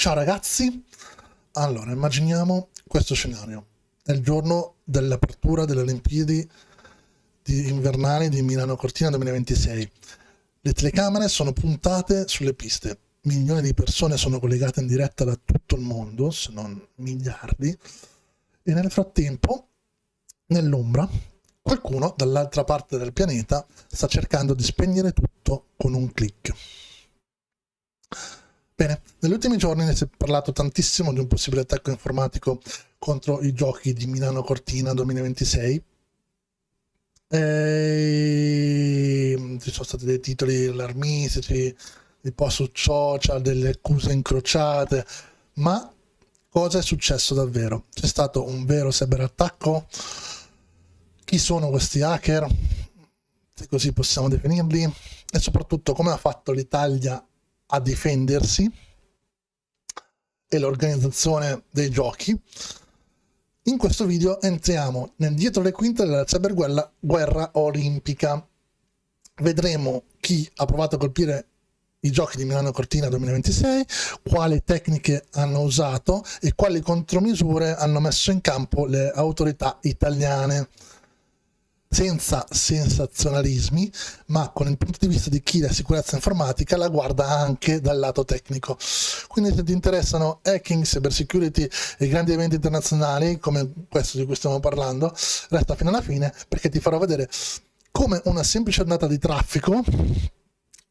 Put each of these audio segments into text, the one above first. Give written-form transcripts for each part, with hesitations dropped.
Ciao ragazzi, allora immaginiamo questo scenario. È il giorno dell'apertura delle Olimpiadi invernali di Milano Cortina 2026. Le telecamere sono puntate sulle piste, milioni di persone sono collegate in diretta da tutto il mondo, se non miliardi, e nel frattempo, nell'ombra, qualcuno dall'altra parte del pianeta sta cercando di spegnere tutto con un click. Bene, negli ultimi giorni si è parlato tantissimo di un possibile attacco informatico contro i giochi di Milano Cortina 2026. Ci sono stati dei titoli allarmistici, dei post su social, delle accuse incrociate, ma cosa è successo davvero? C'è stato un vero cyberattacco? Chi sono questi hacker? Se così possiamo definirli? E soprattutto come ha fatto l'Italia a difendersi e l'organizzazione dei giochi. In questo video entriamo nel dietro le quinte della cyberguerra olimpica. Vedremo chi ha provato a colpire i giochi di Milano Cortina 2026, quali tecniche hanno usato e quali contromisure hanno messo in campo le autorità italiane. Senza sensazionalismi, ma con il punto di vista di chi la sicurezza informatica la guarda anche dal lato tecnico. Quindi se ti interessano hacking, cyber security e grandi eventi internazionali come questo di cui stiamo parlando, resta fino alla fine perché ti farò vedere come una semplice andata di traffico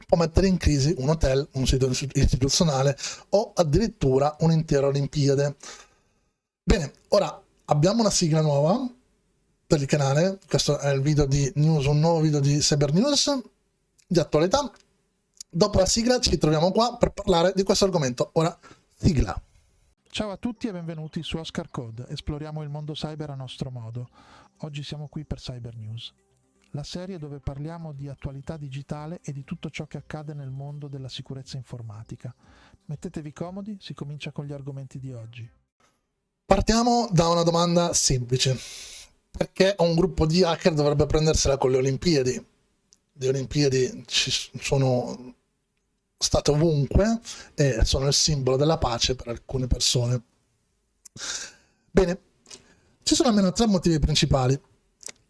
può mettere in crisi un hotel, un sito istituzionale o addirittura un'intera Olimpiade. Bene, ora abbiamo una sigla nuova per il canale. Questo è il video di news, un nuovo video di Cyber News di attualità. Dopo la sigla ci troviamo qua per parlare di questo argomento. Ora sigla. Ciao a tutti e benvenuti su Oscar Code, esploriamo il mondo cyber a nostro modo. Oggi siamo qui per Cyber News, la serie dove parliamo di attualità digitale e di tutto ciò che accade nel mondo della sicurezza informatica. Mettetevi comodi, si comincia con gli argomenti di oggi. Partiamo da una domanda semplice. Perché un gruppo di hacker dovrebbe prendersela con le Olimpiadi? Le Olimpiadi ci sono state ovunque e sono il simbolo della pace per alcune persone. Bene, ci sono almeno tre motivi principali.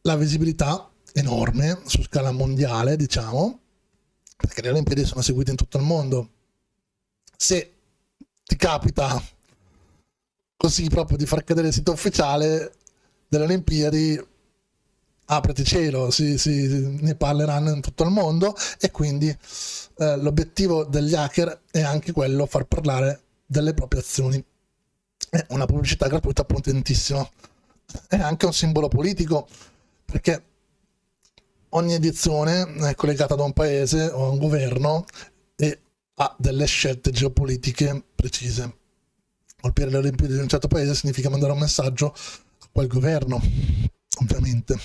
La visibilità enorme su scala mondiale, diciamo, perché le Olimpiadi sono seguite in tutto il mondo. Se ti capita così proprio di far cadere il sito ufficiale delle Olimpiadi, apriti cielo, ne parleranno in tutto il mondo e quindi l'obiettivo degli hacker è anche quello, far parlare delle proprie azioni. È una pubblicità gratuita potentissima, è anche un simbolo politico perché ogni edizione è collegata da un paese o a un governo e ha delle scelte geopolitiche precise. Colpire le Olimpiadi di un certo paese significa mandare un messaggio a quel governo, ovviamente.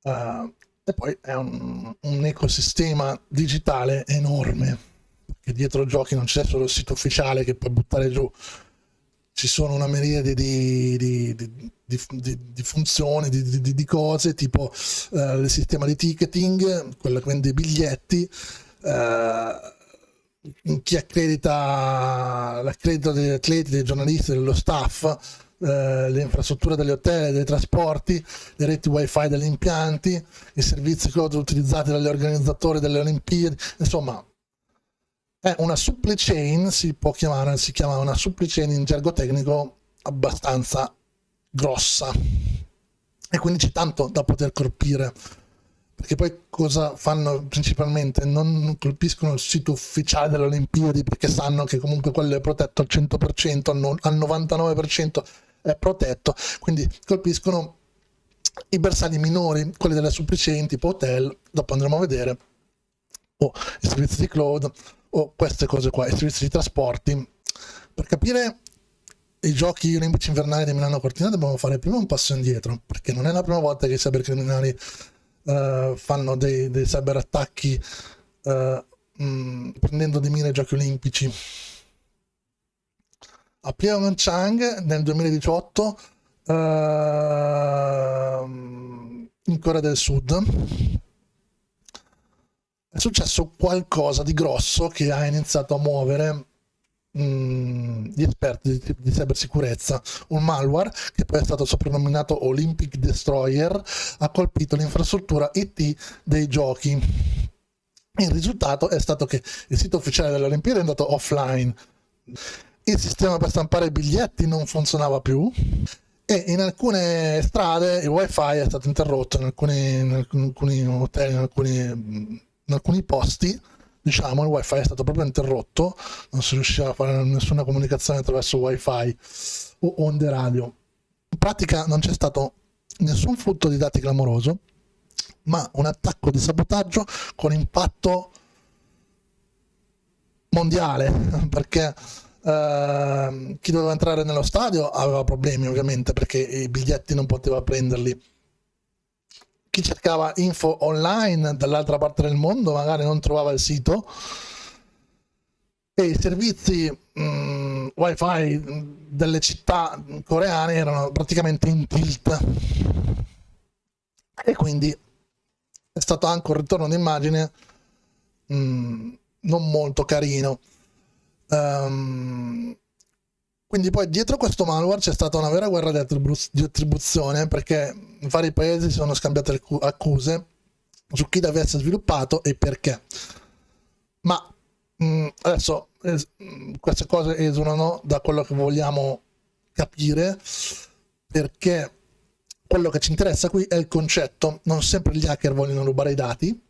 E poi è un ecosistema digitale enorme, perché dietro i giochi non c'è solo il sito ufficiale che puoi buttare giù, ci sono una miriade di funzioni, di cose, tipo il sistema di ticketing, quello che vende i biglietti, chi accredita l'accredito degli atleti, dei giornalisti, dello staff, le infrastrutture degli hotel, dei trasporti, le reti wifi degli impianti, i servizi cloud utilizzati dagli organizzatori delle Olimpiadi. Insomma, è una supply chain, si chiama una supply chain in gergo tecnico abbastanza grossa, e quindi c'è tanto da poter colpire, perché poi cosa fanno principalmente? Non colpiscono il sito ufficiale delle Olimpiadi perché sanno che comunque quello è protetto al 100%, al 99% è protetto, quindi colpiscono i bersagli minori, quelli delle supply chain tipo hotel, dopo andremo a vedere, o i servizi di cloud o queste cose qua, i servizi di trasporti. Per capire i giochi olimpici invernali di Milano Cortina dobbiamo fare prima un passo indietro, perché non è la prima volta che i cybercriminali fanno dei cyberattacchi prendendo di mira i giochi olimpici. A Pyeongchang nel 2018 in Corea del Sud è successo qualcosa di grosso che ha iniziato a muovere gli esperti di cybersicurezza. Un malware che poi è stato soprannominato Olympic Destroyer ha colpito l'infrastruttura IT dei giochi. Il risultato è stato che il sito ufficiale delle Olimpiadi è andato offline, il sistema per stampare biglietti non funzionava più e in alcune strade il wifi è stato interrotto, in alcuni hotel, in alcuni posti, diciamo, il wifi è stato proprio interrotto, non si riusciva a fare nessuna comunicazione attraverso wifi o onde radio. In pratica non c'è stato nessun furto di dati clamoroso, ma un attacco di sabotaggio con impatto mondiale, perché chi doveva entrare nello stadio aveva problemi ovviamente perché i biglietti non poteva prenderli. Chi cercava info online dall'altra parte del mondo magari non trovava il sito e i servizi wifi delle città coreane erano praticamente in tilt e quindi è stato anche un ritorno d'immagine non molto carino. Quindi poi dietro questo malware c'è stata una vera guerra di attribuzione perché vari paesi si sono scambiate accuse su chi deve essere sviluppato e perché. Ma adesso queste cose esulano da quello che vogliamo capire, perché quello che ci interessa qui è il concetto. Non sempre gli hacker vogliono rubare i dati,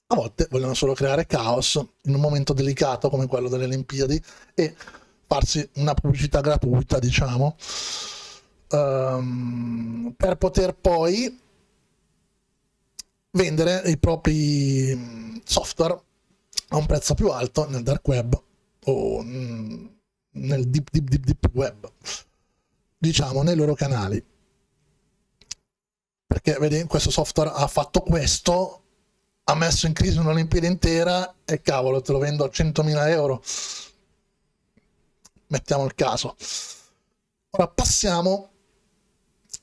a volte vogliono solo creare caos in un momento delicato come quello delle Olimpiadi e farsi una pubblicità gratuita, diciamo, per poter poi vendere i propri software a un prezzo più alto nel dark web o nel deep web, diciamo, nei loro canali. Perché vedi, questo software ha fatto questo, ha messo in crisi un'Olimpiade intera e cavolo, te lo vendo a 100.000 euro. Mettiamo il caso. Ora passiamo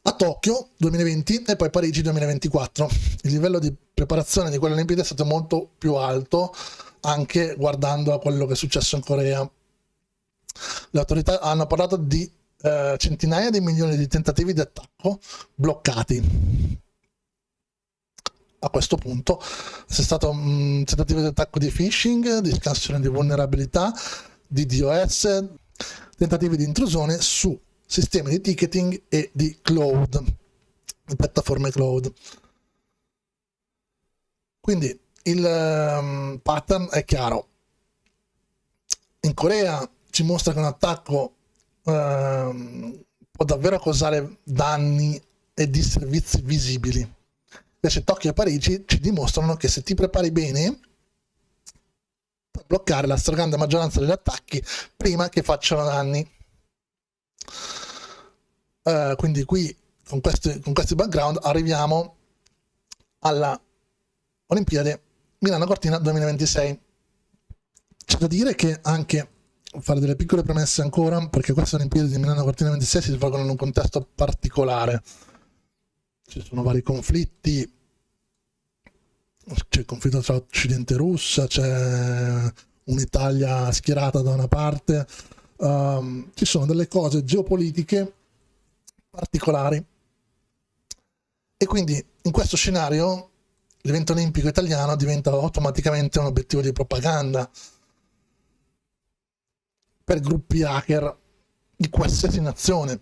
a Tokyo 2020 e poi Parigi 2024. Il livello di preparazione di quelle Olimpiadi è stato molto più alto, anche guardando a quello che è successo in Corea. Le autorità hanno parlato di centinaia di milioni di tentativi di attacco bloccati. A questo punto c'è stato un tentativo di attacco di phishing, di scansione di vulnerabilità, di DOS, tentativi di intrusione su sistemi di ticketing e di cloud, di piattaforme cloud. Quindi il pattern è chiaro. In Corea ci mostra che un attacco può davvero causare danni e disservizi visibili. Invece Tokyo e Parigi ci dimostrano che se ti prepari bene puoi bloccare la stragrande maggioranza degli attacchi prima che facciano danni. Quindi qui con questi background arriviamo alla Olimpiade Milano Cortina 2026. C'è da dire che anche fare delle piccole premesse ancora, perché queste Olimpiadi di Milano Cortina 2026 si svolgono in un contesto particolare. Ci sono vari conflitti, c'è il conflitto tra Occidente e Russia, c'è un'Italia schierata da una parte, ci sono delle cose geopolitiche particolari e quindi in questo scenario l'evento olimpico italiano diventa automaticamente un obiettivo di propaganda per gruppi hacker di qualsiasi nazione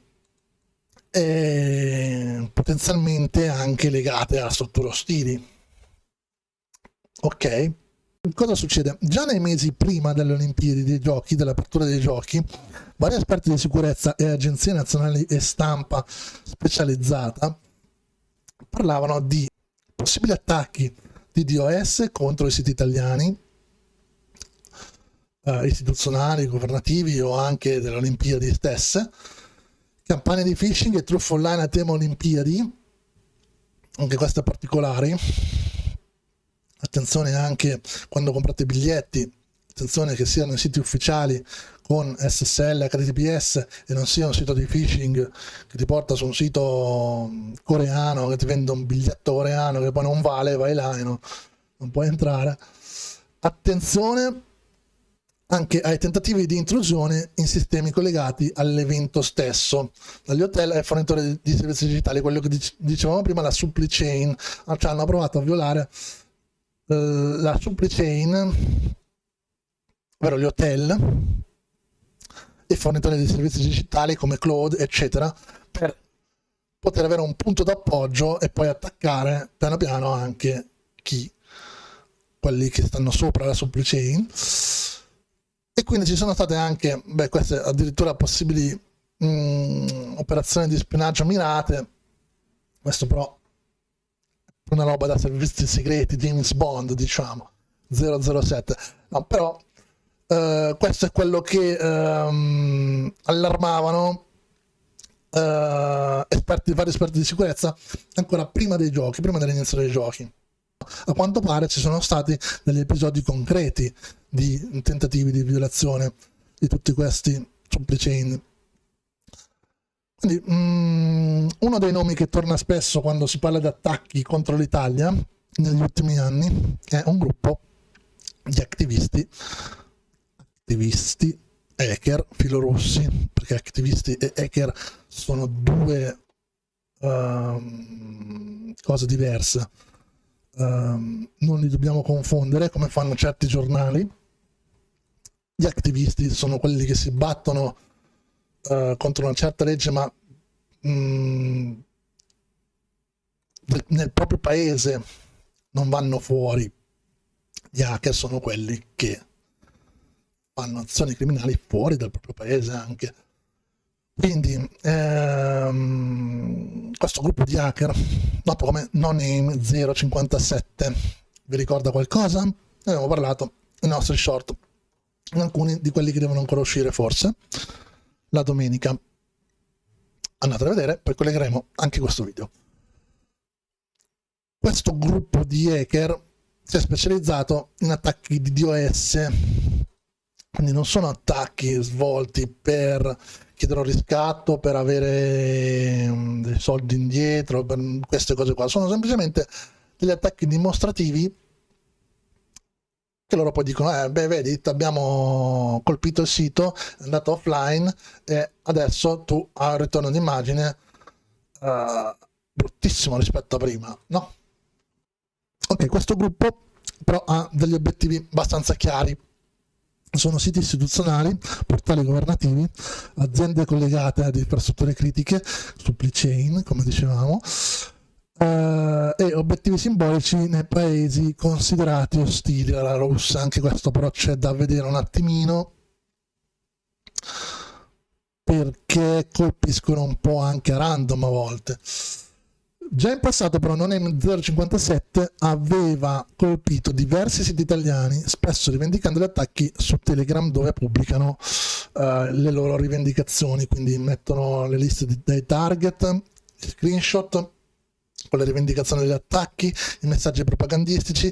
e potenzialmente anche legate a strutture ostili. Ok, cosa succede? Già nei mesi prima delle Olimpiadi dei giochi, dell'apertura dei giochi, vari esperti di sicurezza e agenzie nazionali e stampa specializzata parlavano di possibili attacchi di DOS contro i siti italiani, istituzionali, governativi o anche delle Olimpiadi stesse, campagne di phishing e truffe online a tema Olimpiadi, anche queste particolari. Attenzione anche quando comprate biglietti, attenzione che siano i siti ufficiali con SSL, HTTPS e non sia un sito di phishing che ti porta su un sito coreano che ti vende un biglietto coreano che poi non vale, vai là e non puoi entrare. Attenzione anche ai tentativi di intrusione in sistemi collegati all'evento stesso, dagli hotel ai fornitori di servizi digitali, quello che dicevamo prima, la supply chain, cioè hanno provato a violare la supply chain, ovvero gli hotel e fornitori di servizi digitali come cloud, eccetera, per poter avere un punto d'appoggio e poi attaccare piano piano anche quelli che stanno sopra la supply chain. E quindi ci sono state anche, queste addirittura possibili operazioni di spionaggio mirate. Questo però è una roba da servizi segreti, James Bond, diciamo, 007. No, però questo è quello che allarmavano vari esperti di sicurezza ancora prima dei giochi, prima dell'inizio dei giochi. A quanto pare ci sono stati degli episodi concreti di tentativi di violazione di tutti questi supply chain. Quindi uno dei nomi che torna spesso quando si parla di attacchi contro l'Italia negli ultimi anni è un gruppo di attivisti hacker filorussi, perché attivisti e hacker sono due cose diverse. Non li dobbiamo confondere come fanno certi giornali. Gli attivisti sono quelli che si battono contro una certa legge, ma nel proprio paese non vanno fuori. Gli hacker sono quelli che fanno azioni criminali fuori dal proprio paese anche. Quindi questo gruppo di hacker, noto come NoName 057, vi ricorda qualcosa? Ne abbiamo parlato nei nostri short, in alcuni di quelli che devono ancora uscire forse la domenica. Andate a vedere, poi collegheremo anche questo video. Questo gruppo di hacker si è specializzato in attacchi di DOS, quindi non sono attacchi svolti per chiedere un riscatto, per avere dei soldi indietro, per queste cose qua, sono semplicemente degli attacchi dimostrativi che loro poi dicono vedi, abbiamo colpito il sito, è andato offline e adesso tu hai un ritorno d'immagine bruttissimo rispetto a prima, no? Ok, questo gruppo però ha degli obiettivi abbastanza chiari. Sono siti istituzionali, portali governativi, aziende collegate ad infrastrutture critiche, supply chain, come dicevamo, e obiettivi simbolici nei paesi considerati ostili alla Russia. Anche questo però c'è da vedere un attimino, perché colpiscono un po' anche a random a volte. Già in passato però NoName 057 aveva colpito diversi siti italiani, spesso rivendicando gli attacchi su Telegram, dove pubblicano le loro rivendicazioni, quindi mettono le liste dei target, screenshot con le rivendicazioni degli attacchi, i messaggi propagandistici.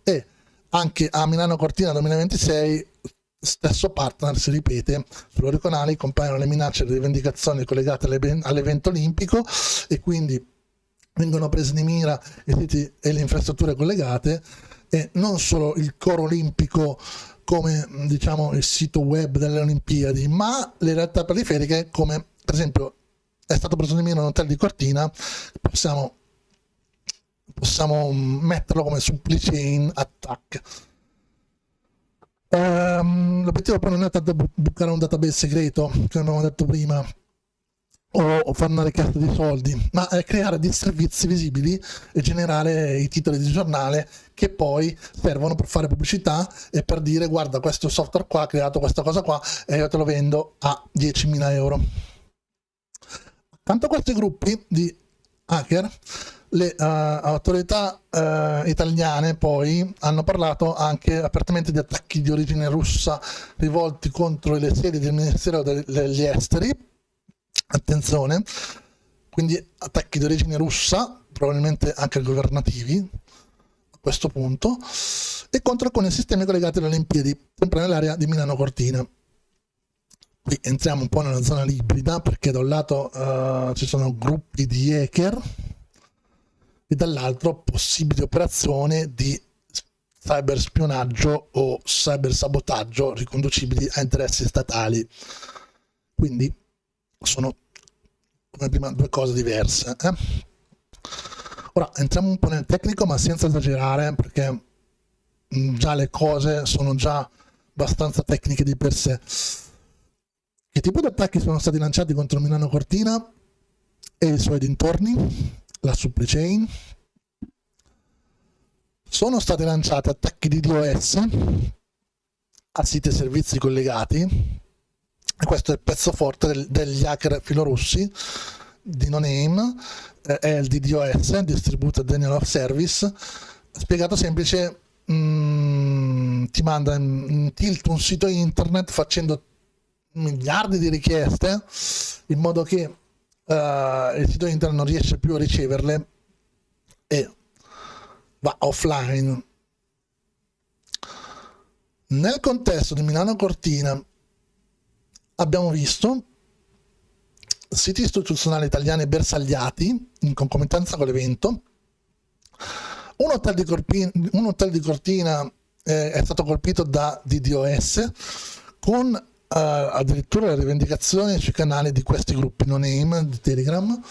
E anche a Milano Cortina 2026 stesso partner si ripete, sui loro canali compaiono le minacce e le rivendicazioni collegate all'evento olimpico, e quindi vengono presi di mira i siti e le infrastrutture collegate, e non solo il coro olimpico come diciamo il sito web delle Olimpiadi, ma le realtà periferiche, come per esempio è stato preso di mira un hotel di Cortina. Possiamo metterlo come supply chain attack. L'obiettivo poi non è tanto bucare un database segreto, come abbiamo detto prima, o fare una richiesta di soldi, ma è creare dei servizi visibili e generare i titoli di giornale che poi servono per fare pubblicità e per dire: guarda, questo software qua ha creato questa cosa qua e io te lo vendo a 10.000 euro. Accanto a questi gruppi di hacker, le autorità italiane poi hanno parlato anche apertamente di attacchi di origine russa rivolti contro le sedi del Ministero degli Esteri. Attenzione, quindi attacchi di origine russa, probabilmente anche governativi a questo punto, e contro alcuni sistemi collegati alle Olimpiadi, sempre nell'area di Milano Cortina. Qui entriamo un po' nella zona ibrida, perché da un lato ci sono gruppi di hacker e dall'altro possibili operazioni di cyberspionaggio o cybersabotaggio riconducibili a interessi statali. Quindi sono, come prima, due cose diverse. Ora entriamo un po' nel tecnico, ma senza esagerare, perché già le cose sono già abbastanza tecniche di per sé. Che tipo di attacchi sono stati lanciati contro Milano Cortina e i suoi dintorni? La supply chain. Sono stati lanciati attacchi di DOS a siti e servizi collegati, e questo è il pezzo forte degli hacker filorussi di No Name, è il DDoS, Distributed Denial of Service. Spiegato semplice, ti manda in tilt un sito internet facendo miliardi di richieste in modo che il sito internet non riesce più a riceverle e va offline. Nel contesto di Milano Cortina abbiamo visto siti istituzionali italiani bersagliati in concomitanza con l'evento. Un hotel di Cortina è stato colpito da DDoS con addirittura le rivendicazioni sui canali di questi gruppi No Name di Telegram,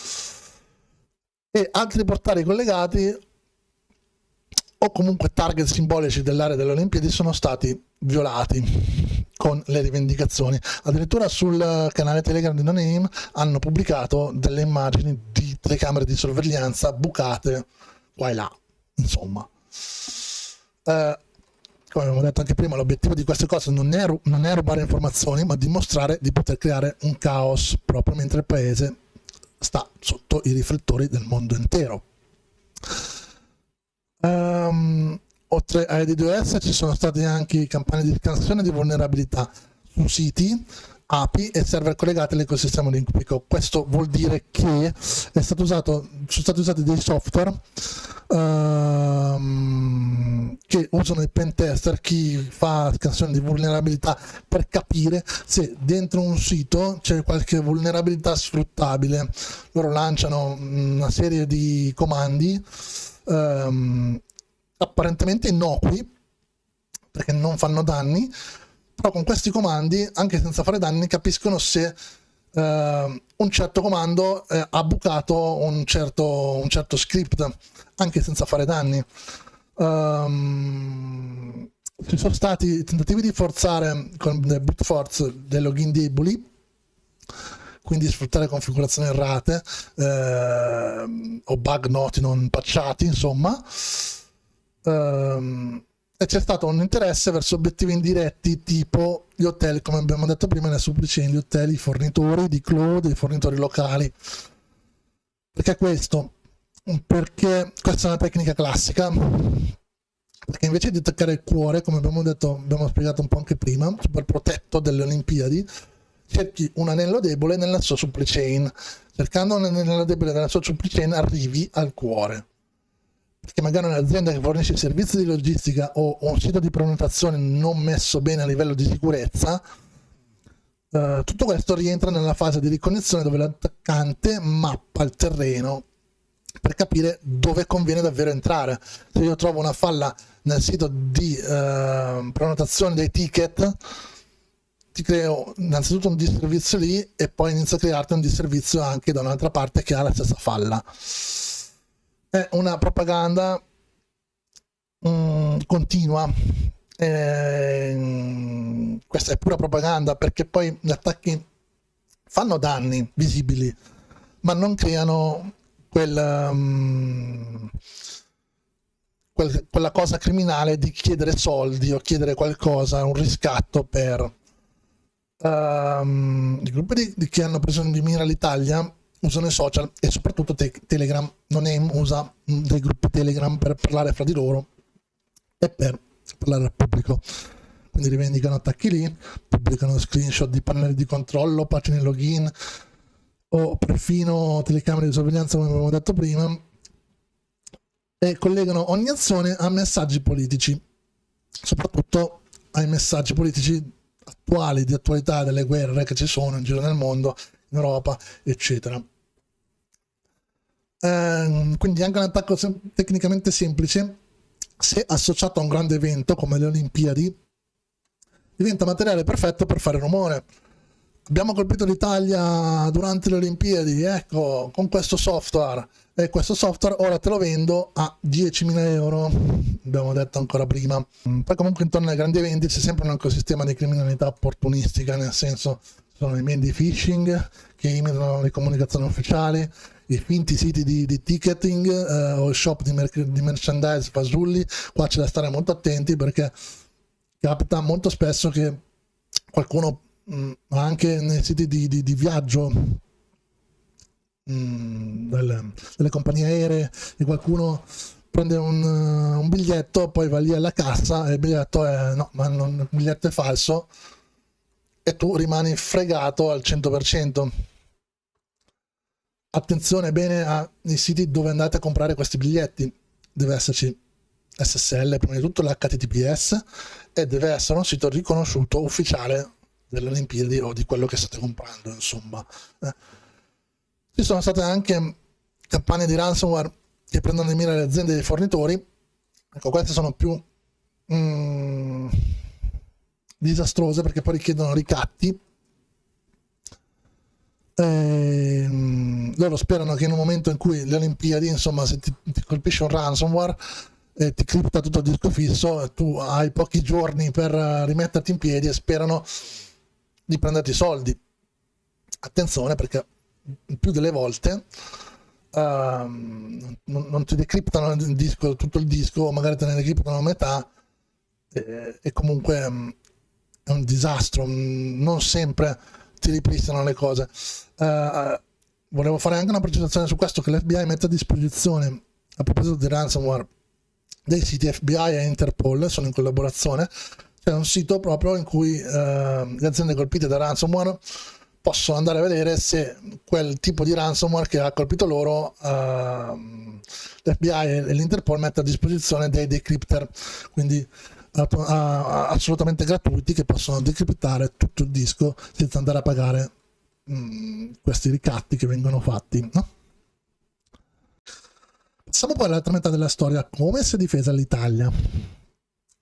e altri portali collegati o comunque target simbolici dell'area delle Olimpiadi sono stati violati con le rivendicazioni. Addirittura sul canale Telegram di No Name hanno pubblicato delle immagini di telecamere di sorveglianza bucate qua e là. Insomma, come abbiamo detto anche prima, l'obiettivo di queste cose non è rubare informazioni, ma dimostrare di poter creare un caos proprio mentre il paese sta sotto i riflettori del mondo intero. Oltre ai DDoS ci sono state anche campagne di scansione di vulnerabilità su siti, API e server collegati all'ecosistema olimpico. Questo vuol dire che sono stati usati dei software che usano i pen tester, chi fa scansione di vulnerabilità, per capire se dentro un sito c'è qualche vulnerabilità sfruttabile. Loro lanciano una serie di comandi apparentemente innocui perché non fanno danni, però con questi comandi, anche senza fare danni, capiscono se un certo comando ha bucato un certo script, anche senza fare danni. Ci sono stati tentativi di forzare con le brute force dei login deboli, quindi sfruttare configurazioni errate o bug noti non patchati, insomma. E c'è stato un interesse verso obiettivi indiretti tipo gli hotel, come abbiamo detto prima nella supply chain, gli hotel, i fornitori di cloud, i fornitori locali. Perché questo? Perché questa è una tecnica classica, perché invece di attaccare il cuore, come abbiamo detto, abbiamo spiegato un po' anche prima, super protetto delle Olimpiadi, cerchi un anello debole nella sua supply chain. Cercando un anello debole nella sua supply chain arrivi al cuore, perché magari un'azienda che fornisce servizi di logistica o un sito di prenotazione non messo bene a livello di sicurezza, tutto questo rientra nella fase di ricognizione dove l'attaccante mappa il terreno per capire dove conviene davvero entrare. Se io trovo una falla nel sito di prenotazione dei ticket, ti creo innanzitutto un disservizio lì e poi inizio a crearti un disservizio anche da un'altra parte che ha la stessa falla. È una propaganda continua. Questa è pura propaganda, perché poi gli attacchi fanno danni visibili ma non creano quella cosa criminale di chiedere soldi o chiedere qualcosa, un riscatto per i gruppi che hanno preso di mira l'Italia usano i social e soprattutto Telegram. No Name usa dei gruppi Telegram per parlare fra di loro e per parlare al pubblico, quindi rivendicano attacchi lì, pubblicano screenshot di pannelli di controllo, pagine login o perfino telecamere di sorveglianza, come abbiamo detto prima, e collegano ogni azione a messaggi politici, soprattutto ai messaggi politici attuali, di attualità delle guerre che ci sono in giro nel mondo, in Europa, eccetera. Quindi anche un attacco tecnicamente semplice se associato a un grande evento come le Olimpiadi, diventa materiale perfetto per fare rumore. Abbiamo colpito l'Italia durante le Olimpiadi, ecco, con questo software, e questo software ora te lo vendo a 10.000 euro, abbiamo detto ancora prima. Poi comunque intorno ai grandi eventi c'è sempre un ecosistema di criminalità opportunistica, nel senso sono i mail di phishing che imitano le comunicazioni ufficiali, i finti siti di ticketing o shop di merchandise fasulli. Qua c'è da stare molto attenti perché capita molto spesso che qualcuno, anche nei siti di viaggio delle compagnie aeree, e qualcuno prende un biglietto, poi va lì alla cassa e il biglietto è no, ma il biglietto è falso, e tu rimani fregato al 100%. Attenzione bene ai siti dove andate a comprare questi biglietti, deve esserci SSL, prima di tutto l'HTTPS, e deve essere un sito riconosciuto ufficiale delle Olimpiadi o di quello che state comprando, insomma. Ci sono state anche campagne di ransomware che prendono in mira le aziende dei fornitori. Ecco, queste sono più disastrose perché poi richiedono ricatti. Loro sperano che in un momento in cui le Olimpiadi, insomma, se ti colpisce un ransomware e ti cripta tutto il disco fisso, tu hai pochi giorni per rimetterti in piedi e sperano di prenderti i soldi. Attenzione, perché il più delle volte non ti decriptano il disco, tutto il disco, o magari te ne decriptano a metà, e comunque è un disastro. Non sempre ti ripristinano le cose. Volevo fare anche una precisazione su questo, che l'FBI mette a disposizione, a proposito di ransomware, dei siti FBI e Interpol, sono in collaborazione. C'è un sito proprio in cui le aziende colpite da ransomware possono andare a vedere se quel tipo di ransomware che ha colpito loro, l'FBI e l'Interpol mette a disposizione dei decrypter, quindi assolutamente gratuiti, che possono decriptare tutto il disco senza andare a pagare questi ricatti che vengono fatti, no? Passiamo poi all'altra metà della storia, come si è difesa l'Italia.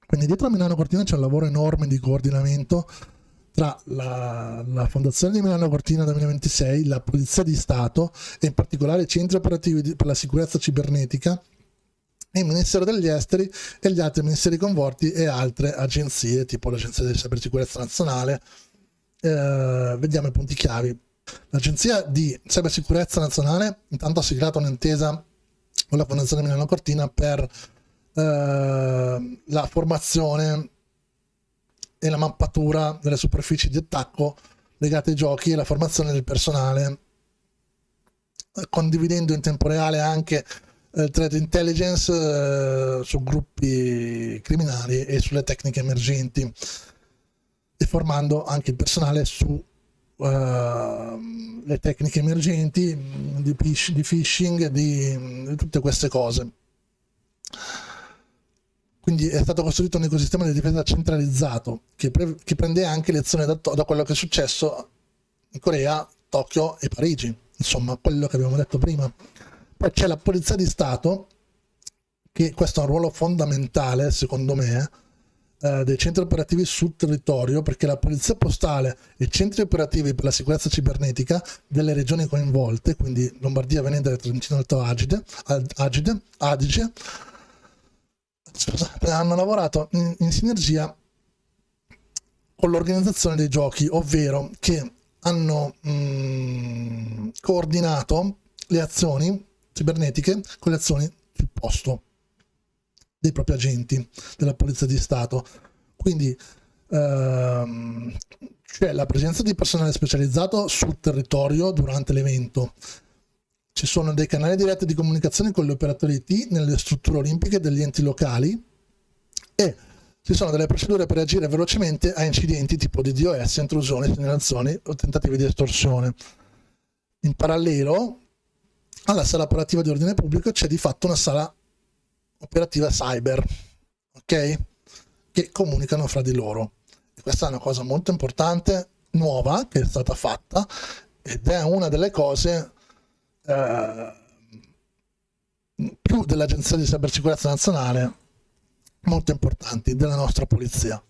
Quindi dietro a Milano Cortina c'è un lavoro enorme di coordinamento tra la Fondazione di Milano Cortina 2026, la Polizia di Stato e in particolare i centri operativi per la sicurezza cibernetica, il Ministero degli Esteri e gli altri ministeri coinvolti e altre agenzie, tipo l'Agenzia di Cybersicurezza Nazionale. Vediamo i punti chiavi. L'Agenzia di Cybersicurezza Nazionale intanto ha siglato un'intesa con la Fondazione Milano Cortina per la formazione e la mappatura delle superfici di attacco legate ai giochi e la formazione del personale, condividendo in tempo reale anche threat intelligence su gruppi criminali e sulle tecniche emergenti, e formando anche il personale su le tecniche emergenti di phishing, di tutte queste cose. Quindi è stato costruito un ecosistema di difesa centralizzato che prende anche lezione da quello che è successo in Corea, Tokyo e Parigi, insomma quello che abbiamo detto prima. Poi c'è la Polizia di Stato, che questo è un ruolo fondamentale secondo me, dei centri operativi sul territorio, perché la Polizia Postale e i centri operativi per la sicurezza cibernetica delle regioni coinvolte, quindi Lombardia, Veneto e Trentino Alto Adige, hanno lavorato in sinergia con l'organizzazione dei giochi, ovvero che hanno coordinato le azioni cibernetiche con le azioni sul posto dei propri agenti della Polizia di Stato. Quindi c'è la presenza di personale specializzato sul territorio durante l'evento. Ci sono dei canali diretti di comunicazione con gli operatori IT nelle strutture olimpiche degli enti locali, e ci sono delle procedure per reagire velocemente a incidenti tipo DDoS, intrusioni, segnalazioni o tentativi di estorsione. In parallelo alla sala operativa di ordine pubblico c'è di fatto una sala operativa cyber, ok? Che comunicano fra di loro. E questa è una cosa molto importante, nuova, che è stata fatta, ed è una delle cose più dell'Agenzia di Cybersicurezza Nazionale molto importanti della nostra polizia.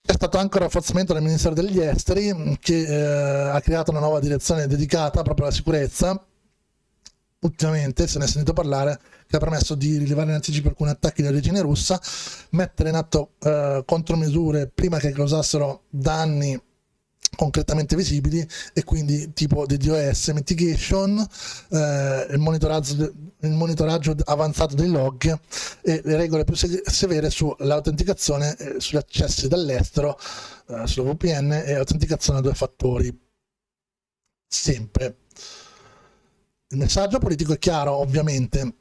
C'è stato anche un rafforzamento del Ministero degli Esteri che ha creato una nuova direzione dedicata proprio alla sicurezza. Ultimamente se ne è sentito parlare, che ha permesso di rilevare in anticipo alcuni attacchi di origine russa, mettere in atto contromisure prima che causassero danni concretamente visibili, e quindi tipo DDoS mitigation, il monitoraggio avanzato dei log e le regole più severe sull'autenticazione, sugli accessi dall'estero, sulla VPN e autenticazione a 2 fattori. Sempre. Il messaggio politico è chiaro, ovviamente.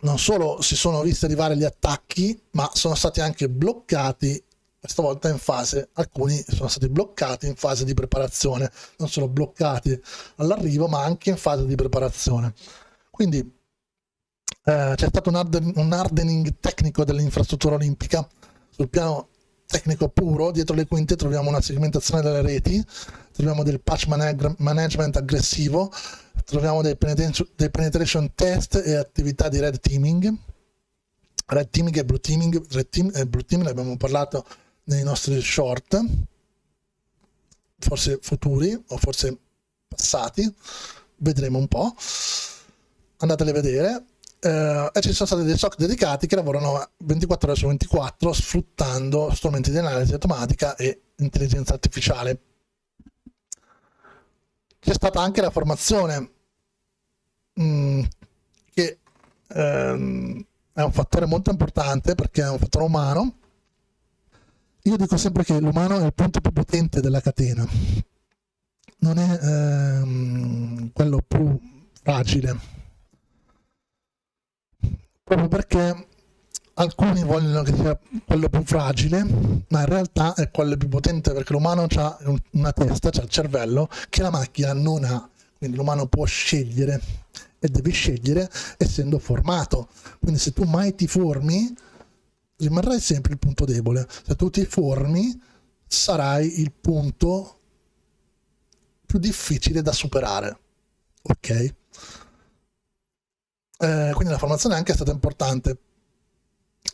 Non solo si sono visti arrivare gli attacchi, ma sono stati anche bloccati, questa volta in fase, alcuni sono stati bloccati in fase di preparazione, non solo bloccati all'arrivo, ma anche in fase di preparazione. Quindi c'è stato un hardening tecnico dell'infrastruttura olimpica. Sul piano tecnico puro, dietro le quinte troviamo una segmentazione delle reti, troviamo del patch management aggressivo, troviamo dei penetration test e attività di red teaming e blue teaming. Blue teaming ne abbiamo parlato nei nostri short, forse futuri o forse passati, vedremo un po', andateli a vedere. E ci sono stati dei SOC dedicati che lavorano 24 ore su 24 sfruttando strumenti di analisi automatica e intelligenza artificiale. C'è stata anche la formazione che è un fattore molto importante, perché è un fattore umano. Io dico sempre che l'umano è il punto più potente della catena, non è quello più fragile, proprio perché alcuni vogliono che sia quello più fragile, ma in realtà è quello più potente, perché l'umano ha una testa, c'ha il cervello che la macchina non ha. Quindi l'umano può scegliere, e devi scegliere essendo formato. Quindi se tu mai ti formi, rimarrai sempre il punto debole. Se tu ti formi, sarai il punto più difficile da superare. Ok? Quindi la formazione anche è stata importante.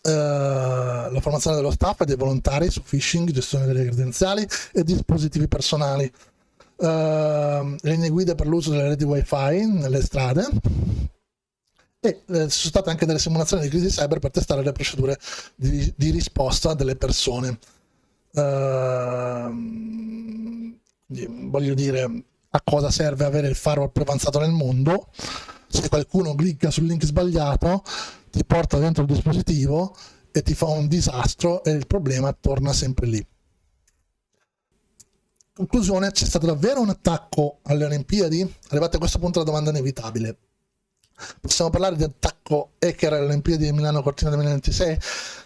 La formazione dello staff e dei volontari su phishing, gestione delle credenziali e dispositivi personali. Linee guida per l'uso delle reti wifi nelle strade, e ci sono state anche delle simulazioni di crisi cyber per testare le procedure di risposta delle persone. Voglio dire, a cosa serve avere il firewall più avanzato nel mondo se qualcuno clicca sul link sbagliato, ti porta dentro il dispositivo e ti fa un disastro, e il problema torna sempre lì. Conclusione, c'è stato davvero un attacco alle Olimpiadi? Arrivate a questo punto la domanda è inevitabile. Possiamo parlare di attacco hacker alle Olimpiadi di Milano Cortina 2026?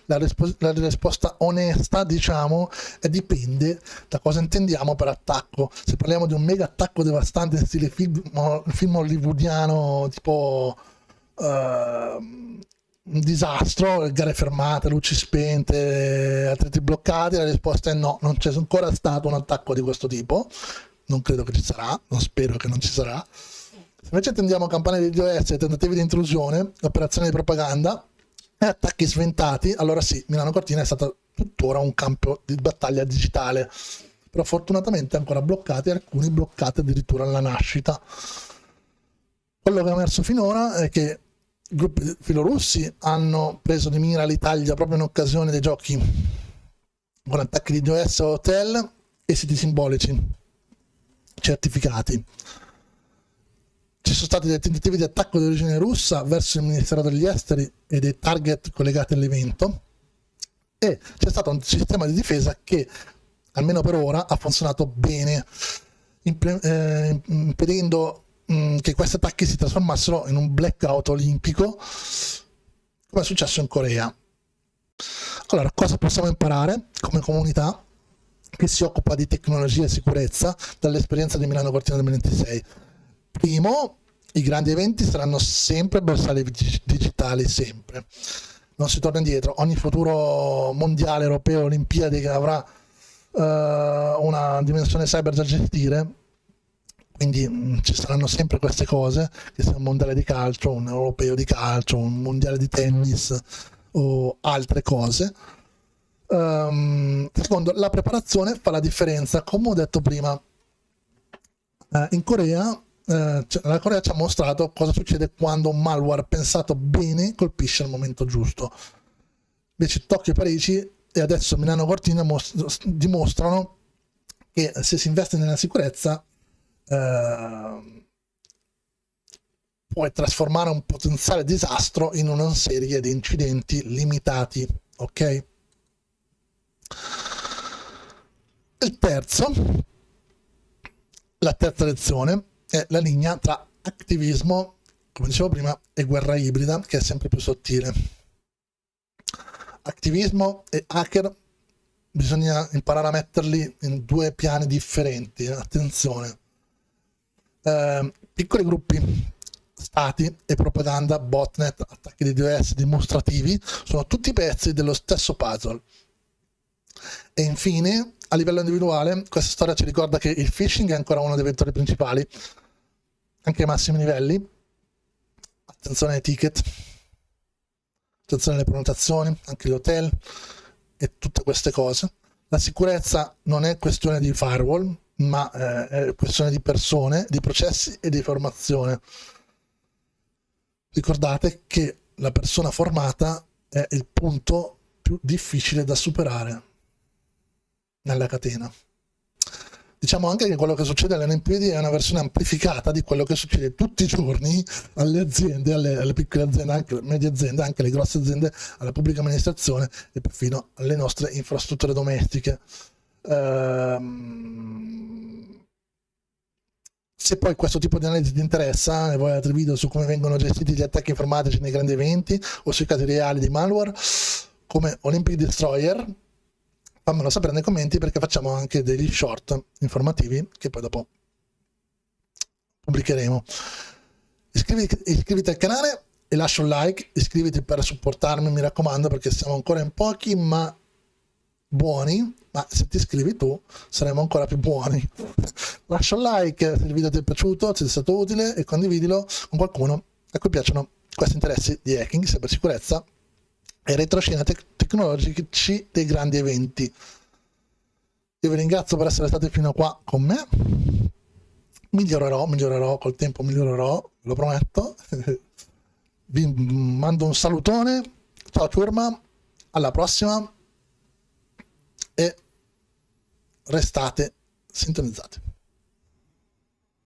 La risposta onesta, diciamo, è dipende da cosa intendiamo per attacco. Se parliamo di un mega attacco devastante in stile film hollywoodiano, tipo un disastro, gare fermate, luci spente, atleti bloccati, la risposta è no, non c'è ancora stato un attacco di questo tipo, non credo che ci sarà, non spero che non ci sarà. Se invece attendiamo campagne di DOS, tentativi di intrusione, operazioni di propaganda e attacchi sventati, allora sì, Milano Cortina è stata tuttora un campo di battaglia digitale, però fortunatamente ancora bloccati, alcuni bloccati addirittura alla nascita. Quello che è emerso finora è che gruppi filorussi hanno preso di mira l'Italia proprio in occasione dei giochi con attacchi di DOS a hotel e siti simbolici certificati. Ci sono stati dei tentativi di attacco di origine russa verso il Ministero degli Esteri e dei target collegati all'evento, e c'è stato un sistema di difesa che almeno per ora ha funzionato bene, impedendo che questi attacchi si trasformassero in un blackout olimpico come è successo in Corea. Allora, cosa possiamo imparare come comunità che si occupa di tecnologia e sicurezza dall'esperienza di Milano Cortina 2026? Primo, i grandi eventi saranno sempre bersagli digitali, sempre. Non si torna indietro. Ogni futuro mondiale, europeo, Olimpiadi che avrà una dimensione cyber da gestire, quindi ci saranno sempre queste cose, che sia un mondiale di calcio, un europeo di calcio, un mondiale di tennis o altre cose. Secondo, la preparazione fa la differenza. Come ho detto prima, in Corea, la Corea ci ha mostrato cosa succede quando un malware pensato bene colpisce al momento giusto. Invece Tokyo e Parigi e adesso Milano Cortina dimostrano che se si investe nella sicurezza puoi trasformare un potenziale disastro in una serie di incidenti limitati, ok? La terza lezione è la linea tra attivismo, come dicevo prima, e guerra ibrida, che è sempre più sottile. Attivismo e hacker bisogna imparare a metterli in due piani differenti, attenzione. Piccoli gruppi, stati e propaganda, botnet, attacchi di DDoS dimostrativi sono tutti pezzi dello stesso puzzle. E infine, a livello individuale, questa storia ci ricorda che il phishing è ancora uno dei vettori principali, anche ai massimi livelli. Attenzione ai ticket, attenzione alle prenotazioni, anche gli hotel e tutte queste cose. La sicurezza non è questione di firewall, ma è questione di persone, di processi e di formazione. Ricordate che la persona formata è il punto più difficile da superare nella catena. Diciamo anche che quello che succede all'NPD è una versione amplificata di quello che succede tutti i giorni alle aziende, alle piccole aziende, anche alle medie aziende, anche alle grosse aziende, alla pubblica amministrazione e perfino alle nostre infrastrutture domestiche. Se poi questo tipo di analisi ti interessa e vuoi altri video su come vengono gestiti gli attacchi informatici nei grandi eventi o sui casi reali di malware come Olympic Destroyer, fammelo sapere nei commenti, perché facciamo anche degli short informativi che poi dopo pubblicheremo. Iscriviti al canale e lascia un like, iscriviti per supportarmi, mi raccomando, perché siamo ancora in pochi ma buoni, ma se ti iscrivi tu saremo ancora più buoni. Lascia un like se il video ti è piaciuto, se ti è stato utile, e condividilo con qualcuno a cui piacciono questi interessi di hacking, cybersicurezza e retroscena tecnologici dei grandi eventi. Io vi ringrazio per essere stati fino a qua con me. Migliorerò col tempo, migliorerò, lo prometto. Vi mando un salutone, ciao ciurma, alla prossima e restate sintonizzati.